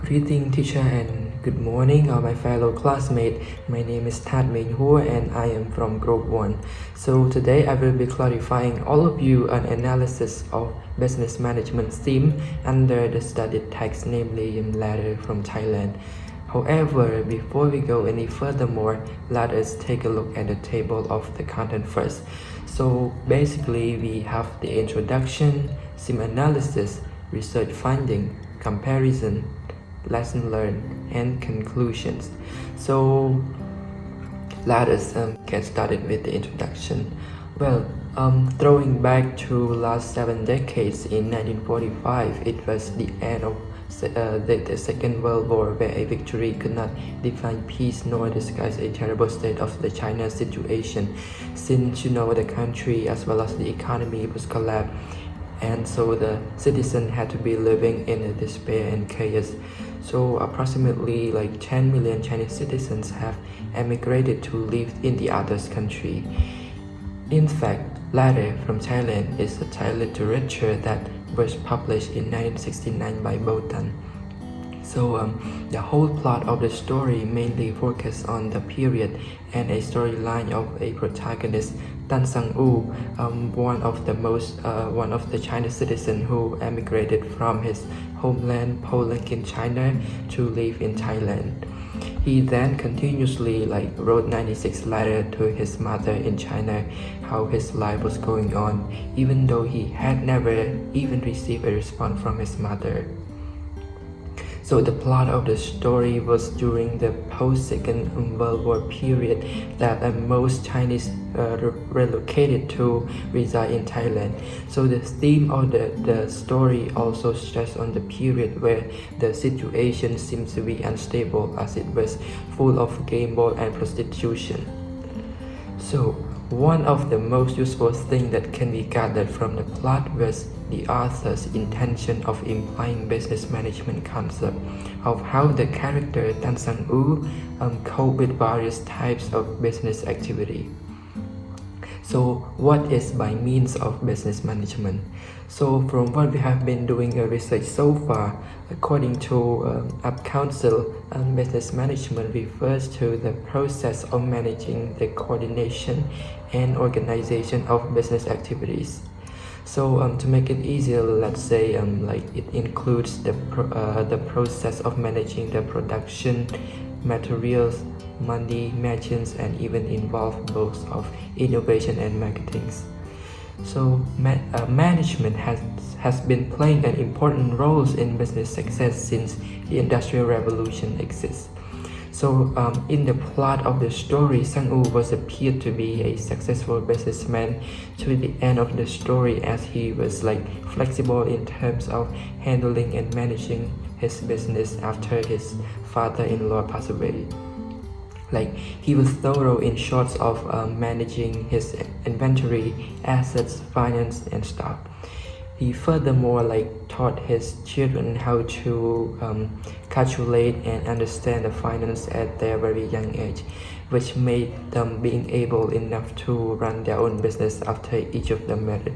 Greeting teacher and good morning my fellow classmates. My name is Menghour and I am from Group 1. So today I will be clarifying all of you an analysis of business management theme under the studied text, namely Letter from Thailand. However, before we go any furthermore, let us take a look at the table of the content first. So basically we have the introduction, theme analysis, research finding, comparison, lesson learned, and conclusions. So let us get started with the introduction. Well, throwing back to last 7 decades, in 1945 it was the end of the Second World War, where a victory could not define peace nor disguise a terrible state of the China situation, since the country as well as the economy was collapsed, and so the citizen had to be living in despair and chaos. So approximately 10 million Chinese citizens have emigrated to live in the other country. In fact, Letter from Thailand is a Thai literature that was published in 1969 by Botan. So the whole plot of the story mainly focuses on the period and a storyline of a protagonist, Tan Sang-woo, one of the Chinese citizens who emigrated from his homeland Poland in China to live in Thailand. He then continuously wrote 96 letters to his mother in China how his life was going on, even though he had never even received a response from his mother. So the plot of the story was during the post-Second World War period that most Chinese relocated to reside in Thailand. So the theme of the story also stressed on the period where the situation seems to be unstable, as it was full of gamble and prostitution. So one of the most useful things that can be gathered from the plot was the author's intention of implying business management concept of how the character Tan Sang-woo cope with various types of business activity. So what is by means of business management? So from what we have been doing research so far, according to RUPP Council, business management refers to the process of managing the coordination and organization of business activities. So to make it easier, let's say it includes the process of managing the production, materials, money, machines, and even involve both of innovation and marketing. So management has been playing an important role in business success since the Industrial Revolution exists. So in the plot of the story, Sang-woo was appeared to be a successful businessman to the end of the story, as he was flexible in terms of handling and managing his business after his father-in-law passed away. He was thorough in short of managing his inventory, assets, finance, and stock. He furthermore taught his children how to calculate and understand the finance at their very young age, which made them being able enough to run their own business after each of them married.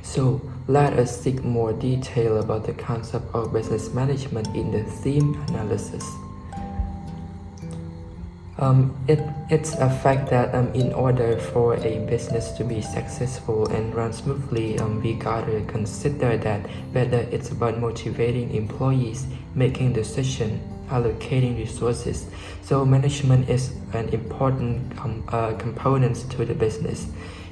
So let us seek more detail about the concept of business management in the theme analysis. It's a fact that in order for a business to be successful and run smoothly, we gotta consider that whether it's about motivating employees, making decisions, allocating resources. So management is an important component to the business.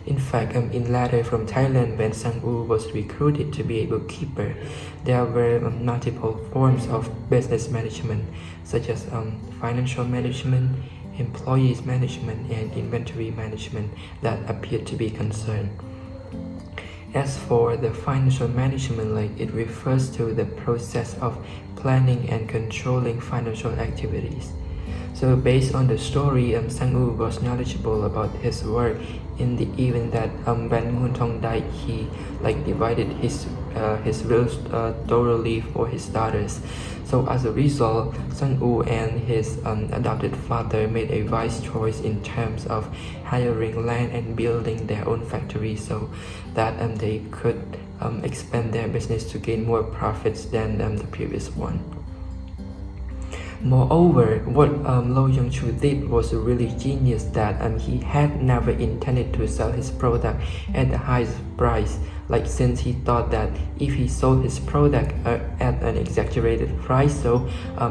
In fact, in Letter from Thailand, when Sang-woo was recruited to be a bookkeeper, there were multiple forms of business management, such as financial management, employees management, and inventory management that appeared to be concerned. As for the financial management, it refers to the process of planning and controlling financial activities. So based on the story, Sang-woo was knowledgeable about his work in the event that when Moon Tong died, he divided his wills thoroughly for his daughters. So as a result, Sang-woo and his adopted father made a wise choice in terms of hiring land and building their own factory so that they could expand their business to gain more profits than the previous one. Moreover, what Lo Yong-chu did was really genius, that he had never intended to sell his product at the highest price, since he thought that if he sold his product at an exaggerated price, so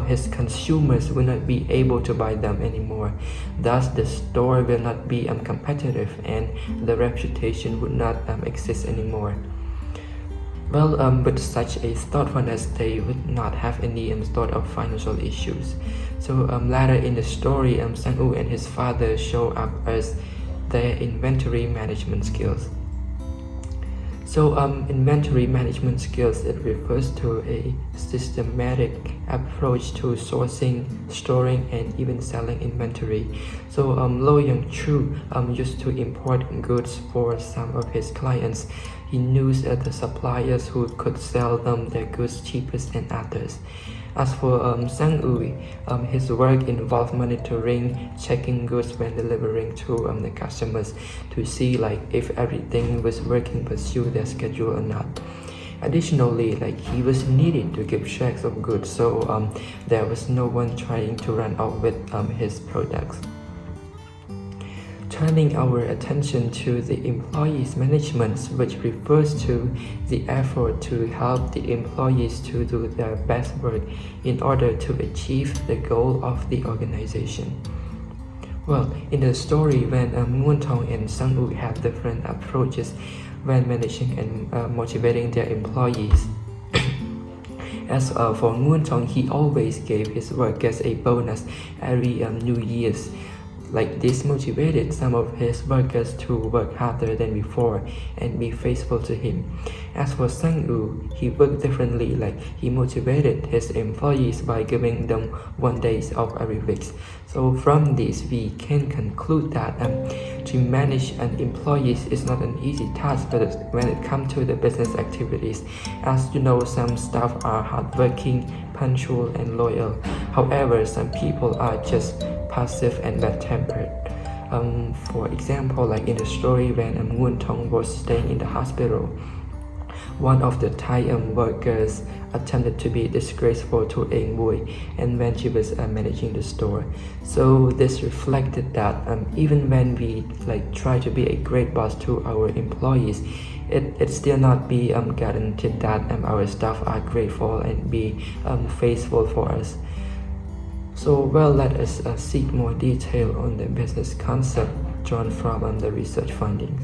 his consumers will not be able to buy them anymore. Thus, the store will not be competitive and the reputation would not exist anymore. Well, with such a thoughtfulness, they would not have any sort of financial issues. So later in the story, Sang-woo and his father show up as their inventory management skills. So inventory management skills, it refers to a systematic approach to sourcing, storing, and even selling inventory. So Lo Yong-chu used to import goods for some of his clients. He knew the suppliers who could sell them their goods cheapest than others. As for Sang-woo, his work involved monitoring, checking goods when delivering to the customers to see if everything was working pursuant their schedule or not. Additionally, he was needed to keep tracks of goods, so there was no one trying to run out with his products. Turning our attention to the employees management, which refers to the effort to help the employees to do their best work in order to achieve the goal of the organization. Well, in the story, when Menghour and Sang-woo have different approaches when managing and motivating their employees. As for Menghour, he always gave his workers a bonus every New Year's. This motivated some of his workers to work harder than before and be faithful to him. As for Sang-woo, he worked differently. He motivated his employees by giving them 1 day off every week. So from this, we can conclude that to manage an employee is not an easy task, but when it comes to the business activities, as you know, some staff are hardworking, punctual, and loyal. However, some people are just passive and bad-tempered. For example, in the story when Menghour was staying in the hospital, one of the Thai workers attempted to be disgraceful to Menghour and when she was managing the store. So this reflected that even when we try to be a great boss to our employees, it still not be guaranteed that our staff are grateful and be faithful for us. So let us seek more detail on the business concept drawn from the research findings.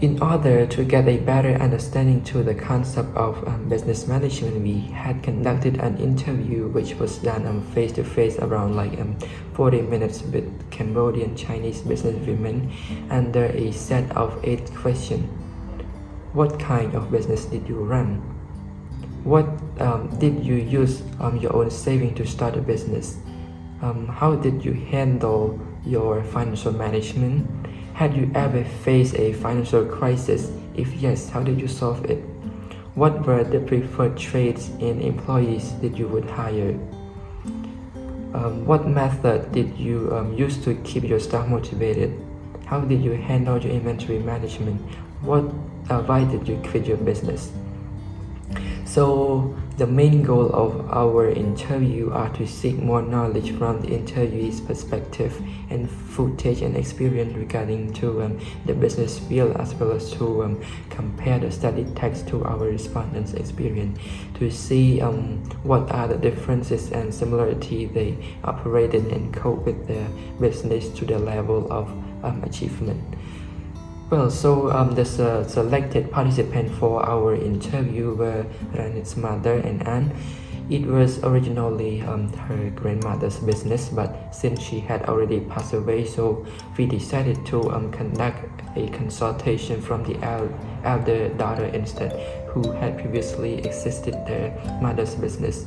In order to get a better understanding to the concept of business management, we had conducted an interview which was done face-to-face around 40 minutes with Cambodian Chinese business women under a set of 8 questions. What kind of business did you run? What did you use your own saving to start a business? How did you handle your financial management? Had you ever faced a financial crisis? If yes, how did you solve it? What were the preferred traits in employees that you would hire? What method did you use to keep your staff motivated? How did you handle your inventory management? Why did you quit your business? So the main goal of our interview are to seek more knowledge from the interviewee's perspective and footage and experience regarding to the business field, as well as to compare the study text to our respondents' experience to see what are the differences and similarity they operated and cope with their business to the level of achievement. Well, so the selected participant for our interview were Ranit's mother and aunt. It was originally her grandmother's business, but since she had already passed away, so we decided to conduct a consultation from the elder daughter instead, who had previously assisted their mother's business.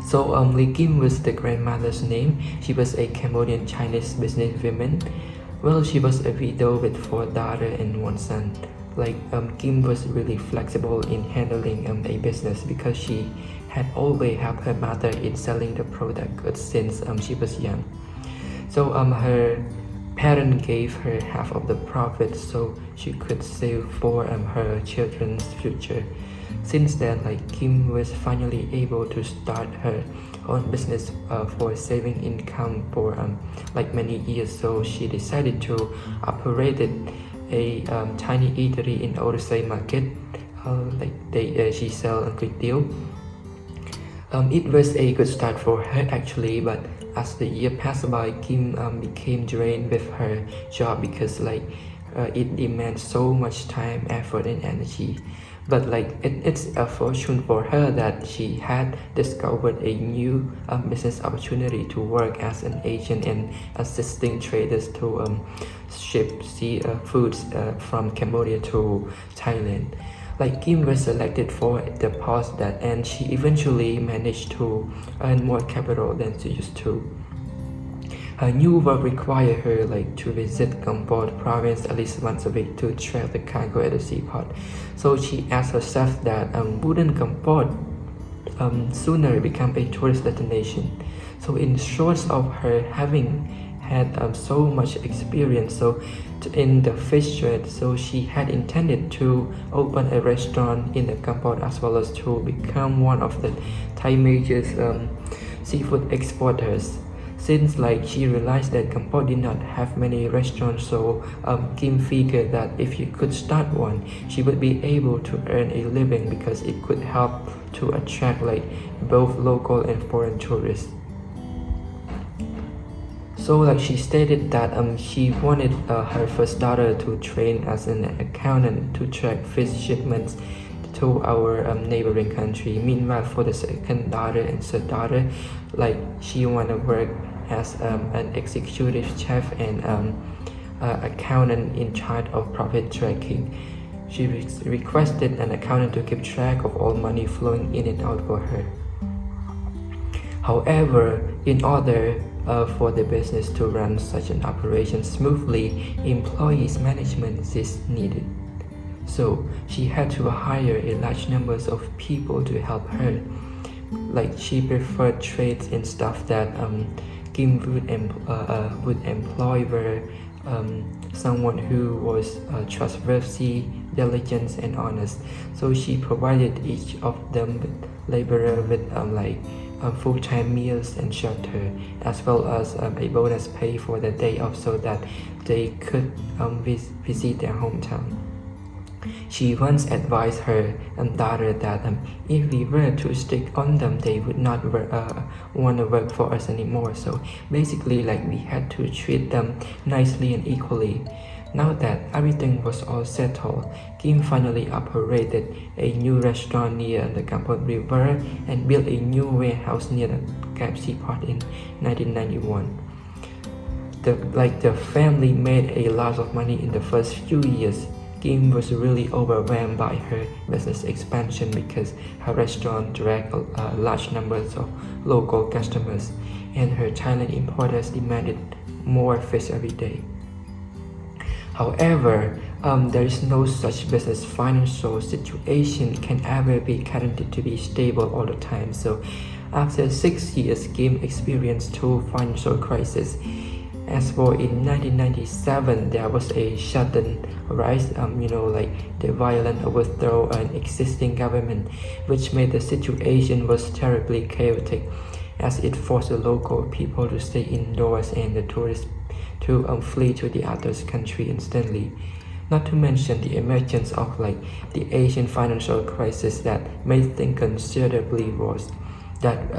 So Lee Kim was the grandmother's name. She was a Cambodian Chinese businesswoman. Well, she was a widow with 4 daughters and 1 son. Kim was really flexible in handling a business because she had always helped her mother in selling the product goods since she was young. So her parent gave her half of the profit so she could save for her children's future. Since then, like Kim was finally able to start her own business for saving income for like many years. So she decided to operate a tiny eatery in Orusai market. She sell a quick deal. It was a good start for her actually, but as the year passed by, Kim became drained with her job because it demands so much time, effort, and energy. But it's a fortune for her that she had discovered a new business opportunity to work as an agent and assisting traders to ship foods from Cambodia to Thailand. Kim was selected for the post and she eventually managed to earn more capital than she used to. Her new work required her to visit Kampot province at least once a week to track the cargo at the seaport. So she asked herself that wouldn't Kampot sooner become a tourist destination? So in short of her having had so much experience in the fish trade, so she had intended to open a restaurant in the Kampot as well as to become one of the Thai major seafood exporters. Since she realized that Kampot did not have many restaurants, so Kim figured that if she could start one, she would be able to earn a living because it could help to attract both local and foreign tourists. So she stated that she wanted her first daughter to train as an accountant to track fish shipments to our neighboring country. Meanwhile, for the second daughter and third daughter, she wanted to work as an executive chef and accountant in charge of profit tracking. She requested an accountant to keep track of all money flowing in and out for her. However, in order for the business to run such an operation smoothly, employees management is needed. So she had to hire a large number of people to help her. She preferred trades and stuff that Kim would employ were someone who was trustworthy, diligent, and honest. So she provided each of them laborer with full-time meals and shelter, as well as a bonus pay for the day off so that they could visit their hometown. She once advised her daughter that if we were to stick on them, they would not want to work for us anymore. So basically, we had to treat them nicely and equally. Now that everything was all settled, Kim finally operated a new restaurant near the Kampot River and built a new warehouse near the Cap Seaport in 1991. The family made a lot of money in the first few years. Kim was really overwhelmed by her business expansion because her restaurant dragged large numbers of local customers, and her Thailand importers demanded more fish every day. However, there is no such business financial situation can ever be guaranteed to be stable all the time. So after 6 years, Kim experienced two financial crises. As for in 1997, there was a sudden rise, the violent overthrow an existing government, which made the situation was terribly chaotic, as it forced the local people to stay indoors and the tourists to flee to the other country instantly. Not to mention the emergence of the Asian financial crisis that made things considerably worse. That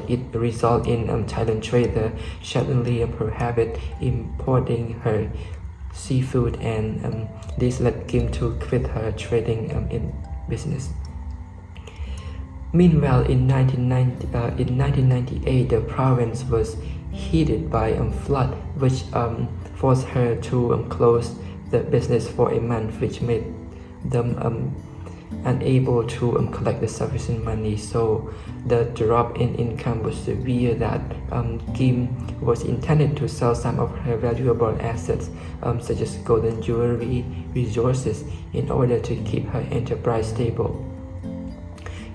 it resulted in Thailand trader suddenly prohibit importing her seafood, and this led Kim to quit her trading in business. Meanwhile, in 1998, the province was hit by flood, which forced her to close the business for a month, which made them unable to collect the sufficient money. So the drop in income was severe that Kim was intended to sell some of her valuable assets such as golden jewelry resources in order to keep her enterprise stable.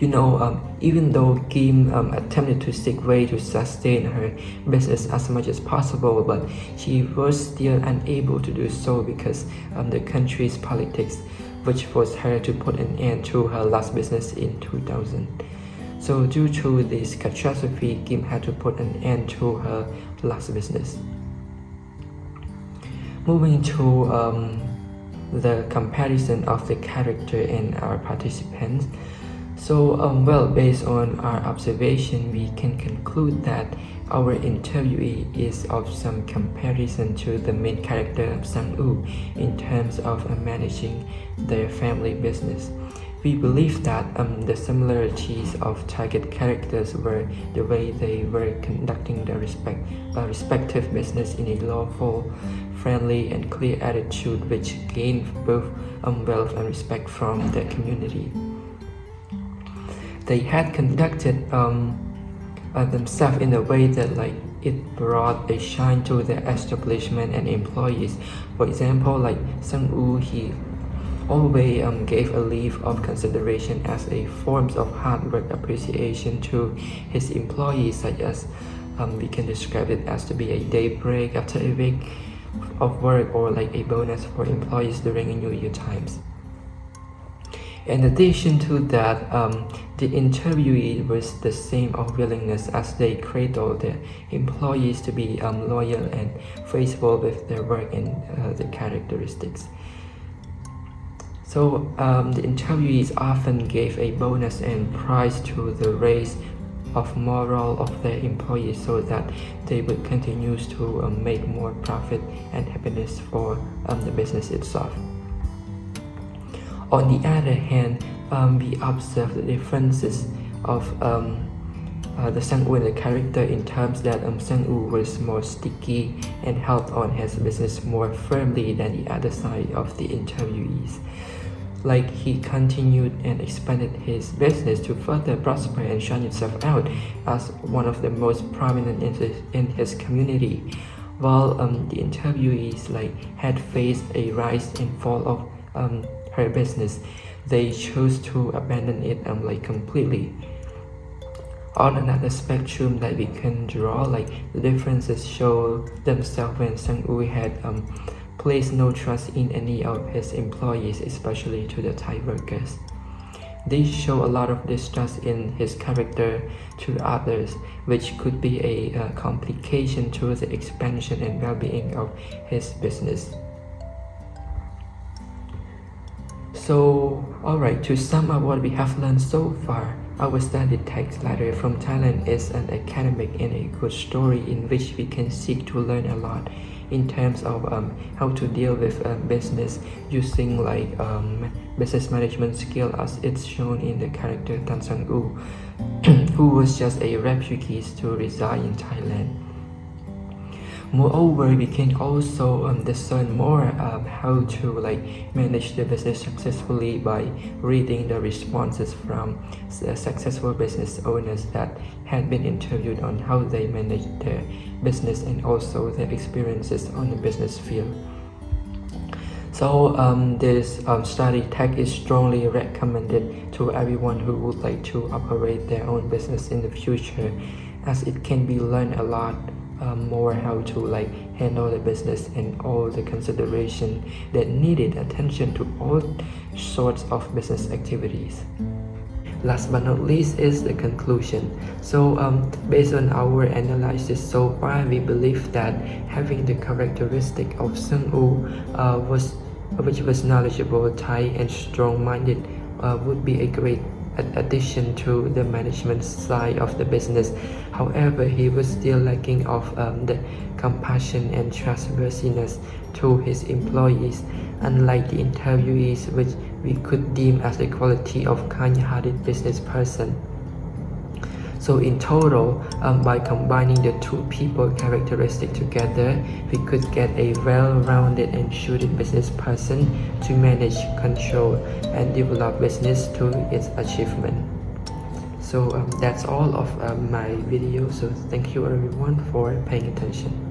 Even though Kim attempted to seek way to sustain her business as much as possible, but she was still unable to do so because the country's politics, which forced her to put an end to her last business in 2000. So due to this catastrophe, Kim had to put an end to her last business. Moving to the comparison of the character and our participants. So, based on our observation, we can conclude that our interviewee is of some comparison to the main character of Sang-woo in terms of managing their family business. We believe that the similarities of target characters were the way they were conducting their respective business in a lawful, friendly, and clear attitude which gained both wealth and respect from the community. They had conducted themselves in a way that it brought a shine to the establishment and employees. For example, Sang-woo, he always gave a leave of consideration as a form of hard work appreciation to his employees, such as we can describe it as to be a day break after a week of work, or a bonus for employees during a New Year times. In addition to that, the interviewee was the same of willingness as they cradled their employees to be loyal and faithful with their work and the characteristics. So the interviewees often gave a bonus and prize to the raise of morale of their employees so that they would continue to make more profit and happiness for the business itself. On the other hand, we observe the differences of the Sang-woo and the character in terms that Sang-woo was more sticky and held on his business more firmly than the other side of the interviewees. He continued and expanded his business to further prosper and shine itself out as one of the most prominent in his community, while the interviewees had faced a rise and fall of her business. They chose to abandon it completely. On another spectrum that we can draw, the differences show themselves when Sang-woo had placed no trust in any of his employees, especially to the Thai workers. These show a lot of distrust in his character to others, which could be a complication to the expansion and well-being of his business. So, alright, to sum up what we have learned so far, our study text letter from Thailand is an academic and a good story in which we can seek to learn a lot in terms of how to deal with business using business management skill, as it's shown in the character Tan Sang-woo, who was just a refugee to reside in Thailand. Moreover, we can also discern more how to manage the business successfully by reading the responses from the successful business owners that had been interviewed on how they manage their business and also their experiences on the business field. So this study text is strongly recommended to everyone who would like to operate their own business in the future, as it can be learned a lot more how to handle the business and all the consideration that needed attention to all sorts of business activities. Last but not least is the conclusion. So based on our analysis so far, we believe that having the characteristic of Sang-woo which was knowledgeable, Thai, and strong-minded would be a great addition to the management side of the business. However, he was still lacking of the compassion and trustworthiness to his employees, unlike the interviewees, which we could deem as a quality of kind-hearted business person. So in total, by combining the two people characteristics together, we could get a well-rounded and shrewd business person to manage, control, and develop business to its achievement. So that's all of my video. So thank you everyone for paying attention.